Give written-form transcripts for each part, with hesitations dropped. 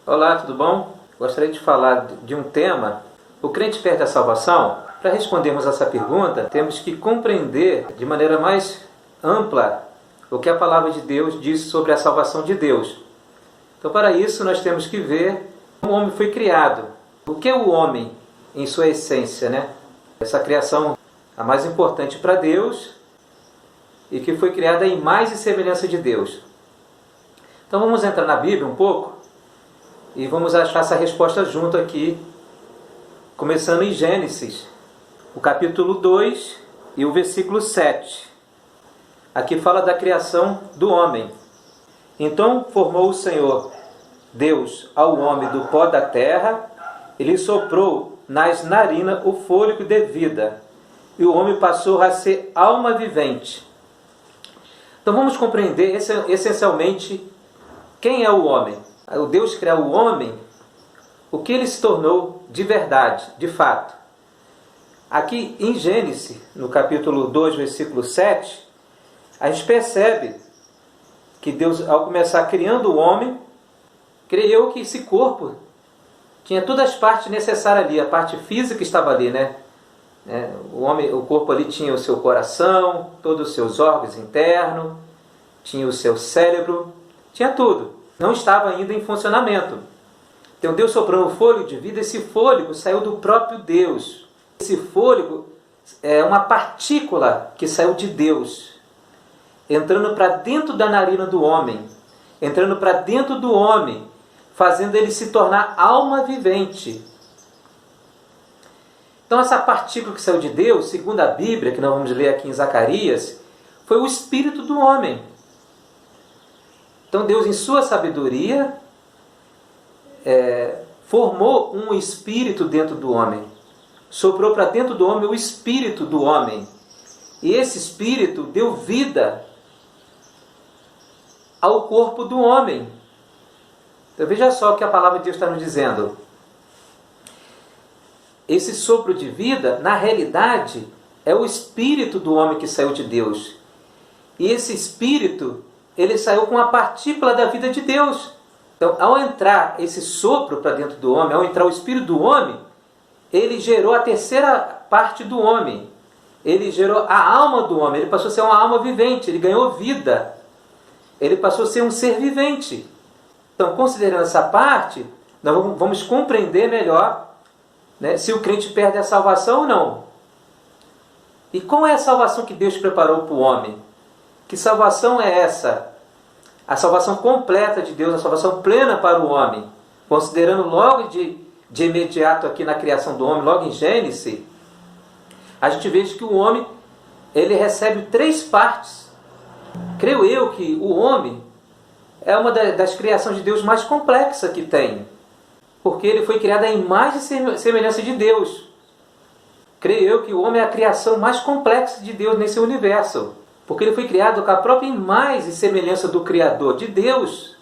Olá, tudo bom? Gostaria de falar de um tema: o crente perde a salvação? Para respondermos essa pergunta, temos que compreender de maneira mais ampla o que a palavra de Deus diz sobre a salvação de Deus. Então, para isso, nós temos que ver como o homem foi criado. O que é o homem em sua essência, né? Essa criação, a mais importante para Deus, e que foi criada em imagem e semelhança de Deus. Então, vamos entrar na Bíblia um pouco e vamos achar essa resposta junto aqui, começando em Gênesis, o capítulo 2 e o versículo 7. Aqui fala da criação do homem. Então formou o Senhor Deus ao homem do pó da terra, e lhe soprou nas narinas o fôlego de vida, e o homem passou a ser alma vivente. Então vamos compreender essencialmente quem é o homem. O Deus criou o homem, o que ele se tornou de verdade, de fato. Aqui em Gênesis, no capítulo 2, versículo 7, a gente percebe que Deus, ao começar criando o homem, criou que esse corpo tinha todas as partes necessárias ali. A parte física estava ali, né? O corpo ali tinha o seu coração, todos os seus órgãos internos, tinha o seu cérebro, tinha tudo. Não estava ainda em funcionamento. Então Deus soprou o fôlego de vida, esse fôlego saiu do próprio Deus. Esse fôlego é uma partícula que saiu de Deus, entrando para dentro da narina do homem, entrando para dentro do homem, fazendo ele se tornar alma vivente. Então essa partícula que saiu de Deus, segundo a Bíblia, que nós vamos ler aqui em Zacarias, foi o espírito do homem. Então Deus, em sua sabedoria, formou um espírito dentro do homem. Soprou para dentro do homem o espírito do homem. E esse espírito deu vida ao corpo do homem. Então veja só o que a palavra de Deus está nos dizendo. Esse sopro de vida, na realidade, é o espírito do homem que saiu de Deus. E esse espírito, ele saiu com a partícula da vida de Deus. Então, ao entrar esse sopro para dentro do homem, ao entrar o espírito do homem, ele gerou a terceira parte do homem. Ele gerou a alma do homem. Ele passou a ser uma alma vivente. Ele ganhou vida. Ele passou a ser um ser vivente. Então, considerando essa parte, nós vamos compreender melhor, né, se o crente perde a salvação ou não. E qual é a salvação que Deus preparou para o homem? Que salvação é essa? A salvação completa de Deus, a salvação plena para o homem. Considerando logo de imediato aqui na criação do homem, logo em Gênesis, a gente vê que o homem ele recebe 3 partes. Creio eu que o homem é uma das criações de Deus mais complexas que tem. Porque ele foi criado à imagem e semelhança de Deus. Creio eu que o homem é a criação mais complexa de Deus nesse universo. Porque ele foi criado com a própria imagem e semelhança do Criador, de Deus.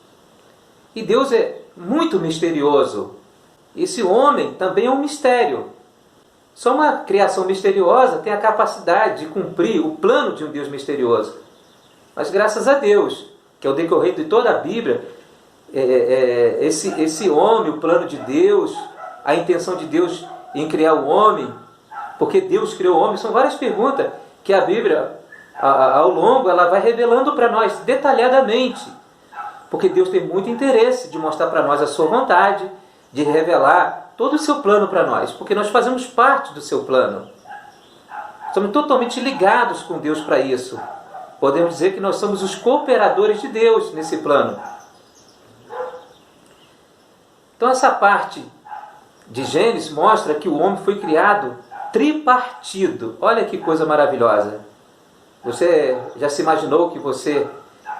E Deus é muito misterioso. Esse homem também é um mistério. Só uma criação misteriosa tem a capacidade de cumprir o plano de um Deus misterioso. Mas graças a Deus, que é o decorrer de toda a Bíblia, esse homem, o plano de Deus, a intenção de Deus em criar o homem, porque Deus criou o homem, são várias perguntas que a Bíblia, ao longo, ela vai revelando para nós detalhadamente. Porque Deus tem muito interesse de mostrar para nós a sua vontade, de revelar todo o seu plano para nós, porque nós fazemos parte do seu plano. Estamos totalmente ligados com Deus para isso. Podemos dizer que nós somos os cooperadores de Deus nesse plano. Então essa parte de Gênesis mostra que o homem foi criado tripartido. Olha que coisa maravilhosa. Você já se imaginou que você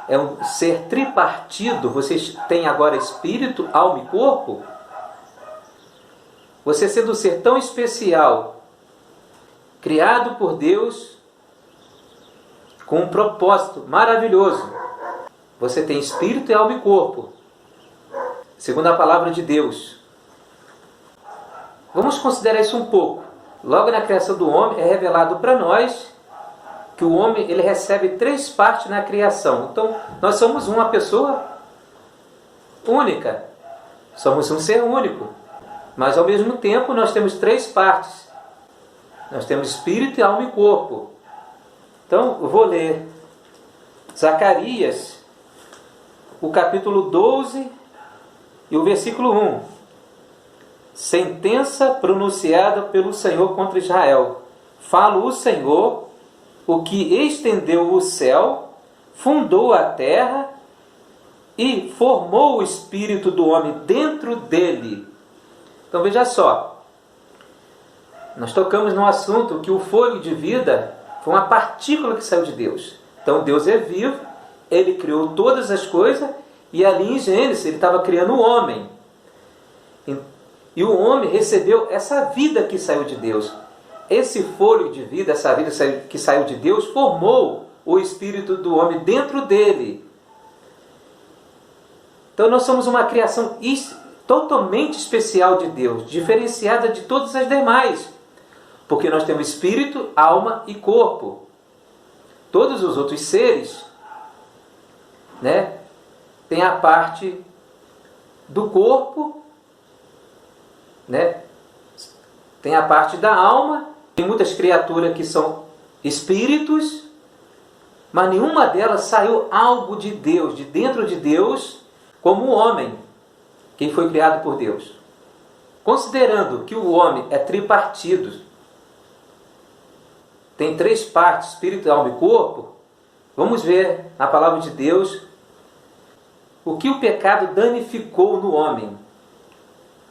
é um ser tripartido? Você tem agora espírito, alma e corpo? Você sendo um ser tão especial, criado por Deus com um propósito maravilhoso. Você tem espírito, alma e corpo, segundo a palavra de Deus. Vamos considerar isso um pouco. Logo na criação do homem é revelado para nós que o homem ele recebe 3 partes na criação. Então, nós somos uma pessoa única. Somos um ser único, mas ao mesmo tempo nós temos três partes. Nós temos espírito, alma e corpo. Então, eu vou ler Zacarias, o capítulo 12 e o versículo 1. Sentença pronunciada pelo Senhor contra Israel. Fala o Senhor, o que estendeu o céu, fundou a terra e formou o espírito do homem dentro dele. Então veja só, nós tocamos no assunto que o fôlego de vida foi uma partícula que saiu de Deus. Então Deus é vivo, Ele criou todas as coisas e ali em Gênesis Ele estava criando o homem. E o homem recebeu essa vida que saiu de Deus. Esse fôlego de vida, essa vida que saiu de Deus, formou o espírito do homem dentro dele. Então nós somos uma criação totalmente especial de Deus, diferenciada de todas as demais. Porque nós temos espírito, alma e corpo. Todos os outros seres, né, tem a parte do corpo, né, tem a parte da alma. Tem muitas criaturas que são espíritos, mas nenhuma delas saiu algo de Deus, de dentro de Deus, como o homem, que foi criado por Deus. Considerando que o homem é tripartido, tem três partes, espírito, alma e corpo, vamos ver na palavra de Deus o que o pecado danificou no homem.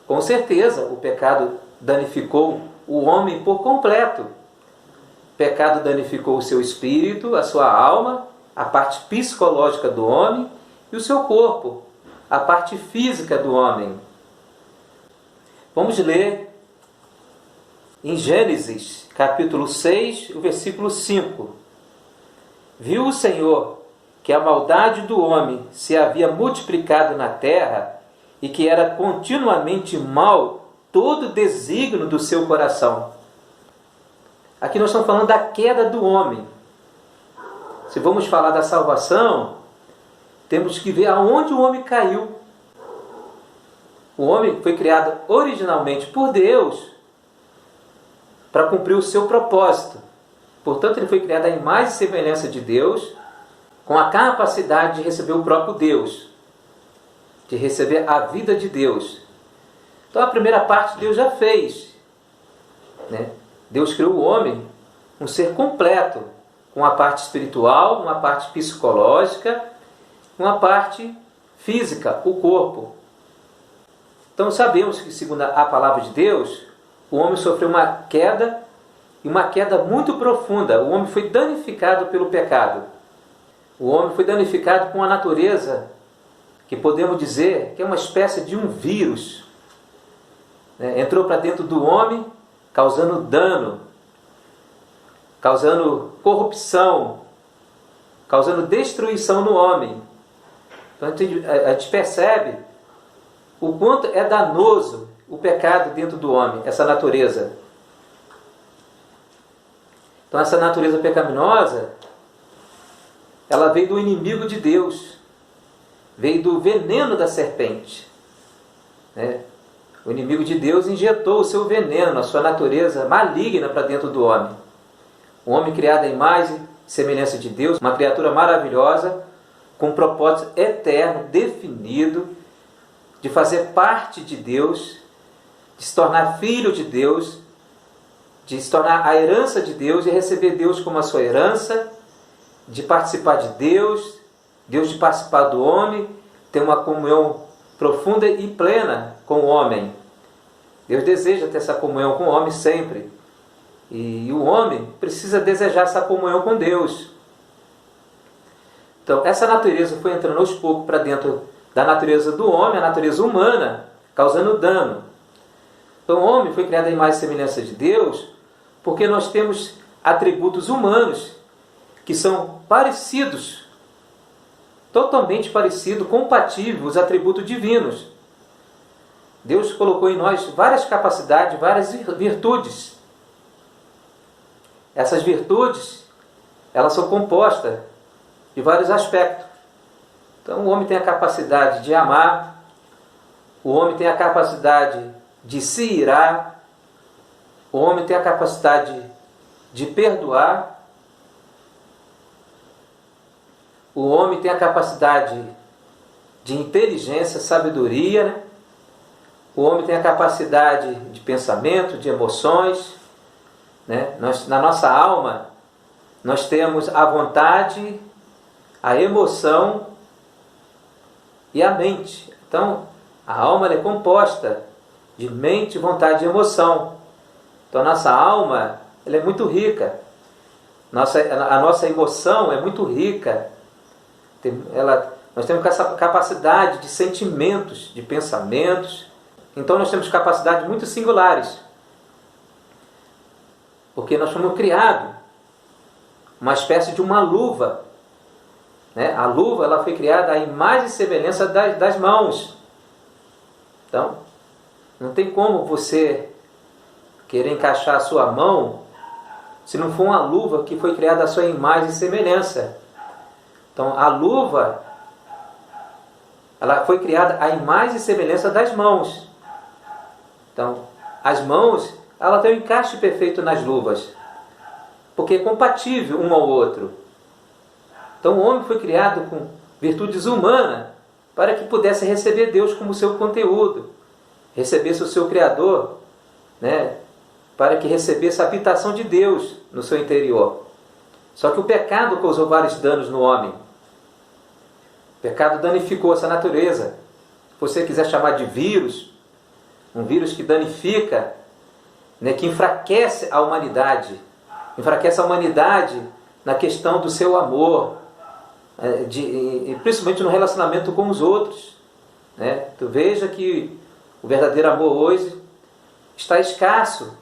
Com certeza, o pecado danificou o homem por completo. O pecado danificou o seu espírito, a sua alma, a parte psicológica do homem e o seu corpo, a parte física do homem. Vamos ler em Gênesis, capítulo 6, o versículo 5. Viu o Senhor que a maldade do homem se havia multiplicado na terra e que era continuamente mau todo desígnio do seu coração. Aqui nós estamos falando da queda do homem. Se vamos falar da salvação, temos que ver aonde o homem caiu. O homem foi criado originalmente por Deus para cumprir o seu propósito. Portanto, ele foi criado à imagem e semelhança de Deus, com a capacidade de receber o próprio Deus, de receber a vida de Deus. Então a primeira parte Deus já fez, né? Deus criou o homem um ser completo, com uma parte espiritual, uma parte psicológica, uma parte física, o corpo. Então sabemos que, segundo a palavra de Deus, o homem sofreu uma queda, e uma queda muito profunda. O homem foi danificado pelo pecado. O homem foi danificado com a natureza, que podemos dizer que é uma espécie de um vírus. Entrou para dentro do homem, causando dano, causando corrupção, causando destruição no homem. Então a gente percebe o quanto é danoso o pecado dentro do homem, essa natureza. Então essa natureza pecaminosa, ela veio do inimigo de Deus, veio do veneno da serpente, né? O inimigo de Deus injetou o seu veneno, a sua natureza maligna para dentro do homem. O homem criado à imagem e semelhança de Deus, uma criatura maravilhosa, com um propósito eterno, definido, de fazer parte de Deus, de se tornar filho de Deus, de se tornar a herança de Deus e receber Deus como a sua herança, de participar de Deus, Deus de participar do homem, ter uma comunhão profunda e plena com o homem. Deus deseja ter essa comunhão com o homem sempre. E o homem precisa desejar essa comunhão com Deus. Então, essa natureza foi entrando aos poucos para dentro da natureza do homem, a natureza humana, causando dano. Então, o homem foi criado à imagem e semelhança de Deus, porque nós temos atributos humanos que são parecidos, totalmente parecidos, compatíveis, os atributos divinos. Deus colocou em nós várias capacidades, várias virtudes. Essas virtudes, elas são compostas de vários aspectos. Então o homem tem a capacidade de amar, o homem tem a capacidade de se irar, o homem tem a capacidade de perdoar, o homem tem a capacidade de inteligência, sabedoria, né? O homem tem a capacidade de pensamento, de emoções, né? Na nossa alma, nós temos a vontade, a emoção e a mente. Então, a alma é composta de mente, vontade e emoção. Então, a nossa alma ela é muito rica. A nossa emoção é muito rica. Nós temos essa capacidade de sentimentos, de pensamentos. Então, nós temos capacidades muito singulares. Porque nós fomos criados uma espécie de uma luva. Né? A luva ela foi criada à imagem e semelhança das mãos. Então, não tem como você querer encaixar a sua mão se não for uma luva que foi criada à sua imagem e semelhança. Então, a luva ela foi criada à imagem e semelhança das mãos. Então, as mãos ela tem um encaixe perfeito nas luvas, porque é compatível um ao outro. Então, o homem foi criado com virtudes humanas para que pudesse receber Deus como seu conteúdo, recebesse o seu Criador, né? Para que recebesse a habitação de Deus no seu interior. Só que o pecado causou vários danos no homem. O pecado danificou essa natureza. Se você quiser chamar de vírus, um vírus que danifica, né, que enfraquece a humanidade. Enfraquece a humanidade na questão do seu amor, e principalmente no relacionamento com os outros. Né? Tu veja que o verdadeiro amor hoje está escasso.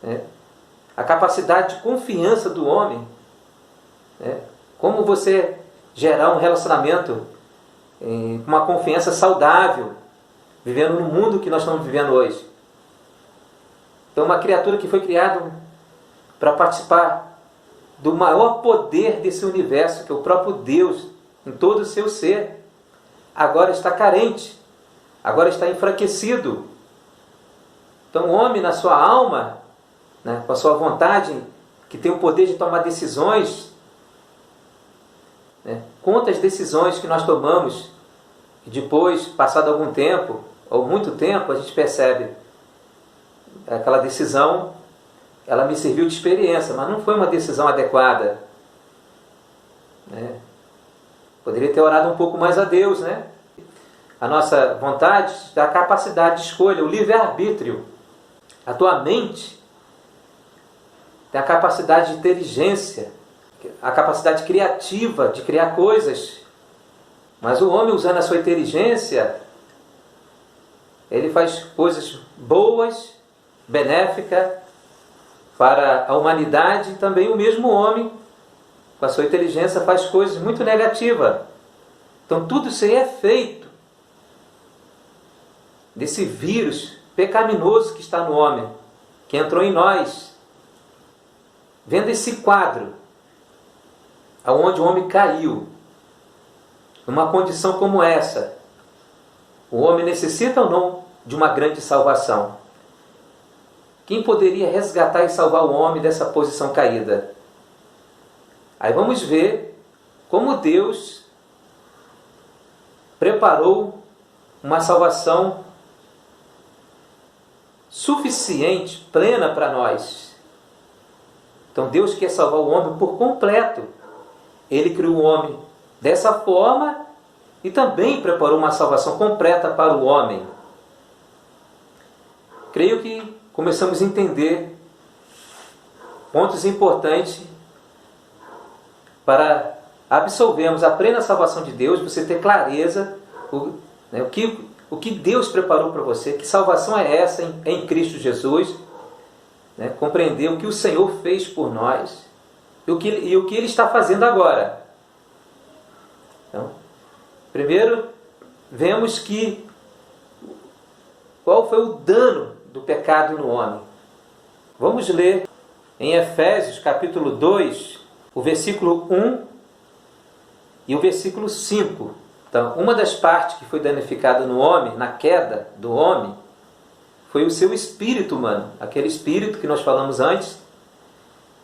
Né? A capacidade de confiança do homem. Né? Como você gerar um relacionamento com uma confiança saudável, vivendo no mundo que nós estamos vivendo hoje. Então, uma criatura que foi criada para participar do maior poder desse universo, que é o próprio Deus, em todo o seu ser, agora está carente, agora está enfraquecido. Então, o homem, na sua alma, né, com a sua vontade, que tem o poder de tomar decisões, né, quantas decisões que nós tomamos, e depois, passado algum tempo, ou muito tempo, a gente percebe aquela decisão, ela me serviu de experiência, mas não foi uma decisão adequada. Né? Poderia ter orado um pouco mais a Deus, né? A nossa vontade, a capacidade de escolha, o livre-arbítrio. A tua mente tem a capacidade de inteligência, a capacidade criativa de criar coisas. Mas o homem, usando a sua inteligência, ele faz coisas boas, benéficas para a humanidade. E também o mesmo homem, com a sua inteligência, faz coisas muito negativas. Então tudo isso aí é feito desse vírus pecaminoso que está no homem, que entrou em nós. Vendo esse quadro, aonde o homem caiu, numa condição como essa, o homem necessita ou não de uma grande salvação? Quem poderia resgatar e salvar o homem dessa posição caída? Aí vamos ver como Deus preparou uma salvação suficiente, plena para nós. Então Deus quer salvar o homem por completo. Ele criou o homem dessa forma e também preparou uma salvação completa para o homem. Creio que começamos a entender pontos importantes para absolvermos a plena salvação de Deus, você ter clareza o que Deus preparou para você, que salvação é essa em Cristo Jesus, né? Compreender o que o Senhor fez por nós e o que Ele está fazendo agora. Então, primeiro, vemos qual foi o dano do pecado no homem. Vamos ler em Efésios capítulo 2, o versículo 1 e o versículo 5. Então, uma das partes que foi danificada no homem, na queda do homem, foi o seu espírito humano. Aquele espírito que nós falamos antes,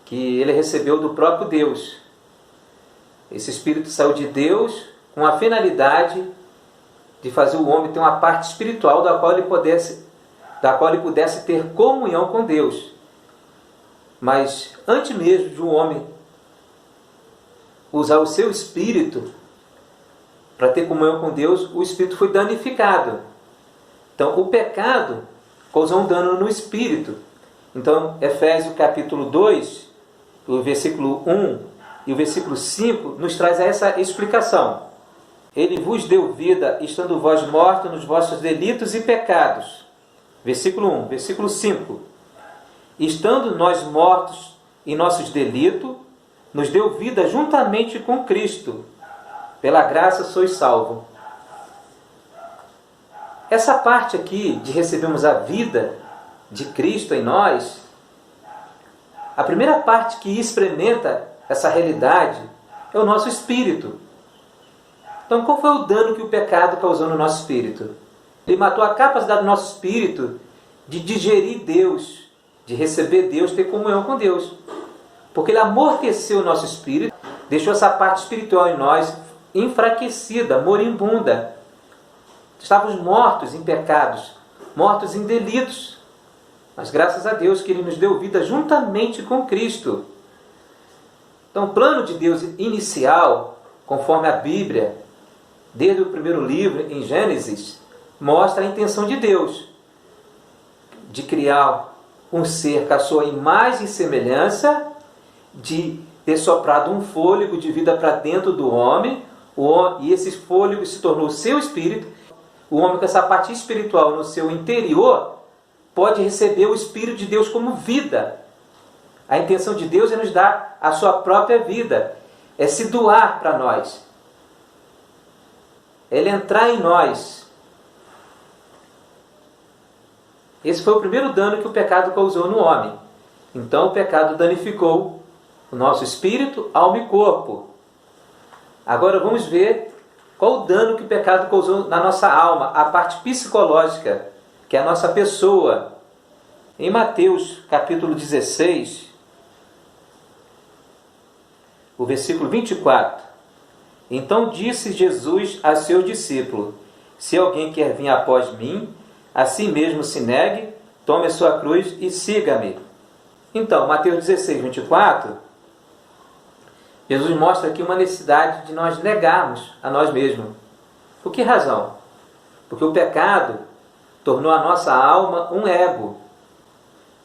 que ele recebeu do próprio Deus. Esse espírito saiu de Deus com a finalidade de fazer o homem ter uma parte espiritual da qual ele pudesse ter comunhão com Deus. Mas antes mesmo de um homem usar o seu espírito para ter comunhão com Deus, o espírito foi danificado. Então, o pecado causou um dano no espírito. Então, Efésios capítulo 2, o versículo 1 e o versículo 5, nos traz essa explicação. Ele vos deu vida, estando vós mortos nos vossos delitos e pecados. Versículo 1, versículo 5. Estando nós mortos em nossos delitos, nos deu vida juntamente com Cristo. Pela graça sois salvos. Essa parte aqui de recebermos a vida de Cristo em nós, a primeira parte que experimenta essa realidade é o nosso espírito. Então, qual foi o dano que o pecado causou no nosso espírito? Ele matou a capacidade do nosso espírito de digerir Deus, de receber Deus, ter comunhão com Deus. Porque ele amorteceu o nosso espírito, deixou essa parte espiritual em nós enfraquecida, moribunda. Estávamos mortos em pecados, mortos em delitos. Mas graças a Deus que Ele nos deu vida juntamente com Cristo. Então, o plano de Deus inicial, conforme a Bíblia, desde o primeiro livro, em Gênesis, mostra a intenção de Deus de criar um ser com a sua imagem e semelhança, de ter soprado um fôlego de vida para dentro do homem, e esse fôlego se tornou o seu espírito. O homem com essa parte espiritual no seu interior pode receber o Espírito de Deus como vida. A intenção de Deus é nos dar a sua própria vida, é se doar para nós, é Ele entrar em nós. Esse foi o primeiro dano que o pecado causou no homem. Então o pecado danificou o nosso espírito, alma e corpo. Agora vamos ver qual o dano que o pecado causou na nossa alma, a parte psicológica, que é a nossa pessoa. Em Mateus capítulo 16, o versículo 24. Então disse Jesus a seu discípulo: se alguém quer vir após mim, a si mesmo se negue, tome a sua cruz e siga-me. Então, Mateus 16, 24, Jesus mostra aqui uma necessidade de nós negarmos a nós mesmos. Por que razão? Porque o pecado tornou a nossa alma um ego.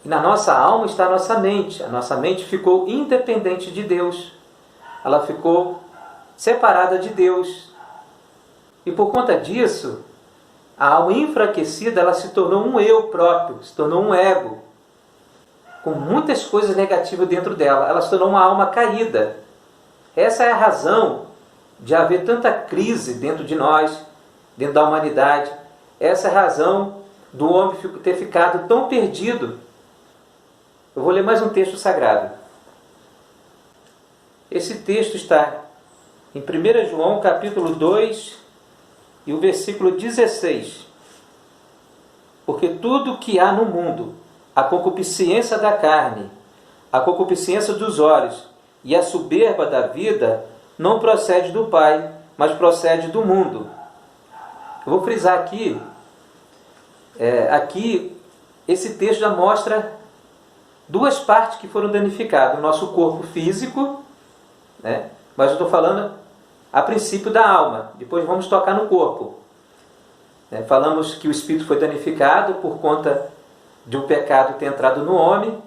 E na nossa alma está a nossa mente. A nossa mente ficou independente de Deus. Ela ficou separada de Deus. E por conta disso, a alma enfraquecida, ela se tornou um eu próprio, se tornou um ego, com muitas coisas negativas dentro dela. Ela se tornou uma alma caída. Essa é a razão de haver tanta crise dentro de nós, dentro da humanidade. Essa é a razão do homem ter ficado tão perdido. Eu vou ler mais um texto sagrado. Esse texto está em 1 João capítulo 2 e o versículo 16. Porque tudo que há no mundo, a concupiscência da carne, a concupiscência dos olhos e a soberba da vida, não procede do Pai, mas procede do mundo. Eu vou frisar aqui, esse texto já mostra duas partes que foram danificadas. O nosso corpo físico, né? Mas eu estou falando a princípio da alma, depois vamos tocar no corpo. Falamos que o espírito foi danificado por conta de um pecado ter entrado no homem,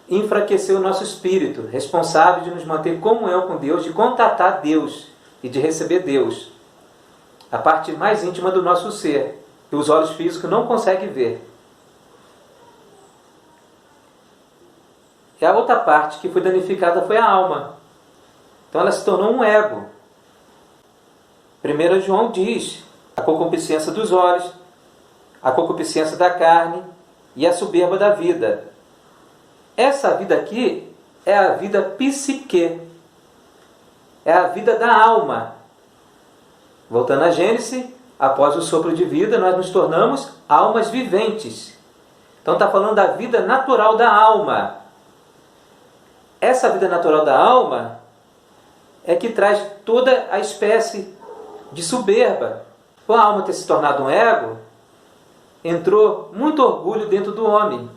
enfraqueceu o nosso espírito, responsável de nos manter em comunhão com Deus, de contatar Deus e de receber Deus. A parte mais íntima do nosso ser, que os olhos físicos não conseguem ver. E a outra parte que foi danificada foi a alma. Então ela se tornou um ego. 1 João diz: a concupiscência dos olhos, a concupiscência da carne e a soberba da vida. Essa vida aqui é a vida psique. É a vida da alma. Voltando a Gênesis, após o sopro de vida, nós nos tornamos almas viventes. Então está falando da vida natural da alma. Essa vida natural da alma é que traz toda a espécie de soberba. Com a alma ter se tornado um ego, entrou muito orgulho dentro do homem.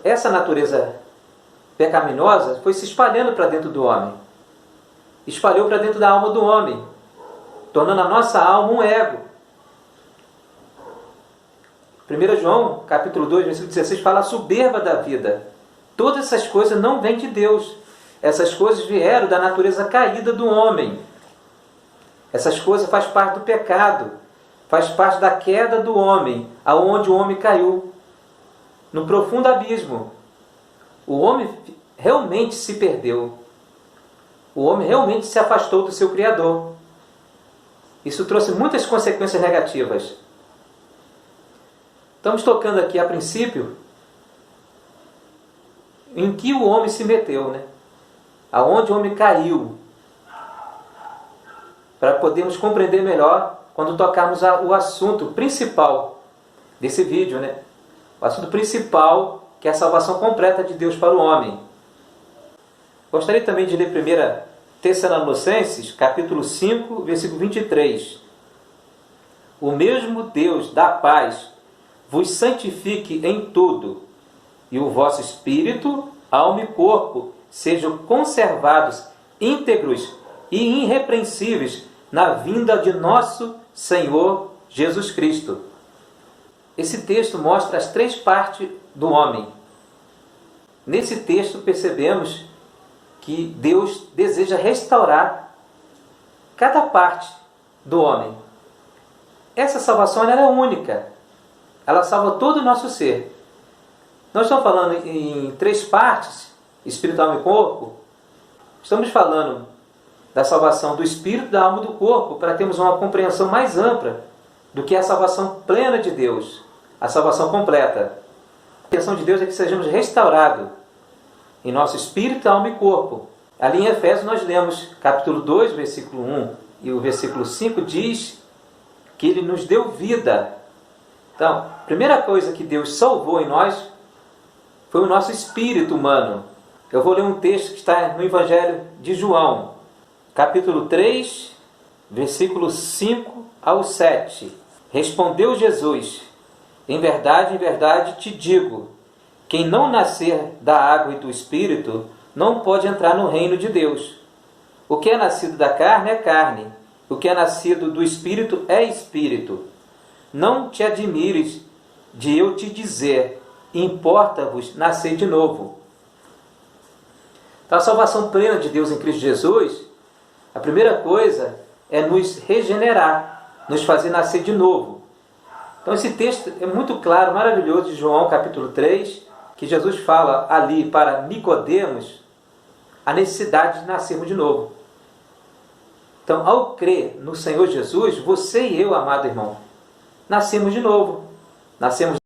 Essa natureza pecaminosa foi se espalhando para dentro do homem. Espalhou para dentro da alma do homem, tornando a nossa alma um ego. 1 João, capítulo 2, versículo 16, fala a soberba da vida. Todas essas coisas não vêm de Deus. Essas coisas vieram da natureza caída do homem. Essas coisas fazem parte do pecado. Faz parte da queda do homem, aonde o homem caiu. No profundo abismo. O homem realmente se perdeu. O homem realmente se afastou do seu Criador. Isso trouxe muitas consequências negativas. Estamos tocando aqui, a princípio, em que o homem se meteu, né? Aonde o homem caiu. Para podermos compreender melhor quando tocarmos o assunto principal desse vídeo, né? O assunto principal, que é a salvação completa de Deus para o homem. Gostaria também de ler 1 Tessalonicenses, capítulo 5, versículo 23. O mesmo Deus da paz vos santifique em tudo, e o vosso espírito, alma e corpo sejam conservados íntegros e irrepreensíveis na vinda de nosso Senhor Jesus Cristo. Esse texto mostra as três partes do homem. Nesse texto percebemos que Deus deseja restaurar cada parte do homem. Essa salvação ela é única. Ela salva todo o nosso ser. Nós estamos falando em três partes, espírito, alma e corpo. Estamos falando da salvação do espírito, da alma e do corpo, para termos uma compreensão mais ampla do que é a salvação plena de Deus, a salvação completa. A intenção de Deus é que sejamos restaurados em nosso espírito, alma e corpo. Ali em Efésios nós lemos capítulo 2, versículo 1 e o versículo 5 diz que Ele nos deu vida. Então, a primeira coisa que Deus salvou em nós foi o nosso espírito humano. Eu vou ler um texto que está no Evangelho de João, capítulo 3, versículo 5 ao 7. Respondeu Jesus: em verdade te digo, quem não nascer da água e do Espírito não pode entrar no reino de Deus. O que é nascido da carne é carne, o que é nascido do Espírito é Espírito. Não te admires de eu te dizer, importa-vos nascer de novo. Então, a salvação plena de Deus em Cristo Jesus, a primeira coisa é nos regenerar, nos fazer nascer de novo. Então esse texto é muito claro, maravilhoso, de João capítulo 3, que Jesus fala ali para Nicodemos a necessidade de nascermos de novo. Então, ao crer no Senhor Jesus, você e eu, amado irmão, nascemos de novo. Nascemos